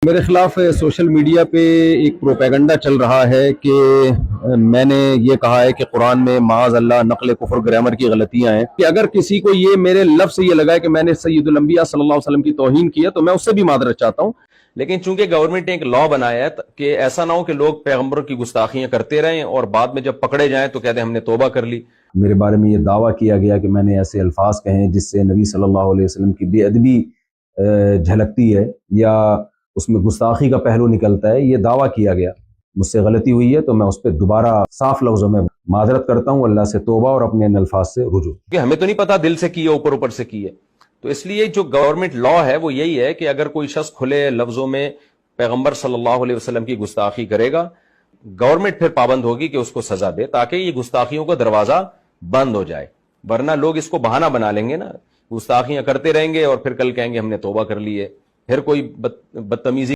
میرے خلاف social media پہ ایک پروپیگنڈا چل رہا ہے کہ میں نے یہ کہا ہے کہ قرآن میں معاذ اللہ نقل کفر گرامر کی غلطیاں ہیں، کہ اگر کسی کو یہ میرے لفظ سے یہ لگا ہے کہ میں نے سید الانبیاء صلی اللہ علیہ وسلم کی توہین کی ہے تو میں اس سے بھی معذرت چاہتا ہوں. لیکن چونکہ گورنمنٹ نے ایک لا بنایا ہے کہ ایسا نہ ہو کہ لوگ پیغمبروں کی گستاخیاں کرتے رہیں اور بعد میں جب پکڑے جائیں تو کہتے ہیں ہم نے توبہ کر لی. میرے بارے میں یہ دعویٰ کیا گیا کہ میں نے ایسے الفاظ کہیں جس سے نبی صلی اللہ علیہ وسلم کی بے ادبی جھلکتی ہے یا اس میں گستاخی کا پہلو نکلتا ہے، یہ دعویٰ کیا گیا. مجھ سے غلطی ہوئی ہے تو میں اس پہ دوبارہ صاف لفظوں میں معذرت کرتا ہوں، اللہ سے توبہ اور اپنے ان الفاظ سے رجوع. کہ ہمیں تو نہیں پتا دل سے کی ہے اوپر اوپر سے کی ہے، تو اس لیے جو گورنمنٹ لا ہے وہ یہی ہے کہ اگر کوئی شخص کھلے لفظوں میں پیغمبر صلی اللہ علیہ وسلم کی گستاخی کرے گا، گورنمنٹ پھر پابند ہوگی کہ اس کو سزا دے تاکہ یہ گستاخیوں کا دروازہ بند ہو جائے. ورنہ لوگ اس کو بہانہ بنا لیں گے نا، گستاخیاں کرتے رہیں گے اور پھر کل کہیں گے ہم نے توبہ کر لی ہے، پھر کوئی بدتمیزی